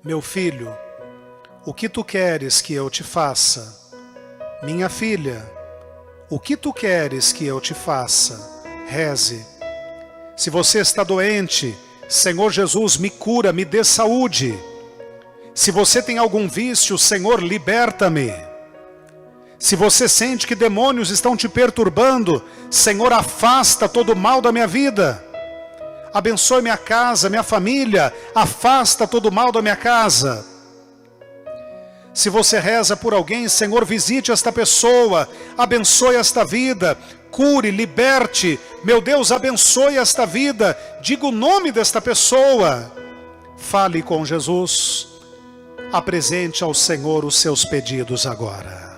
Meu filho, o que tu queres que eu te faça? Minha filha, o que tu queres que eu te faça? Reze. Se você está doente, Senhor Jesus, me cura, me dê saúde. Se você tem algum vício, Senhor, liberta-me. Se você sente que demônios estão te perturbando, Senhor, afasta todo o mal da minha vida. Abençoe minha casa, minha família, afasta todo o mal da minha casa. Se você reza por alguém, Senhor, visite esta pessoa, abençoe esta vida, cure, liberte. Meu Deus, abençoe esta vida, diga o nome desta pessoa. Fale com Jesus, apresente ao Senhor os seus pedidos agora.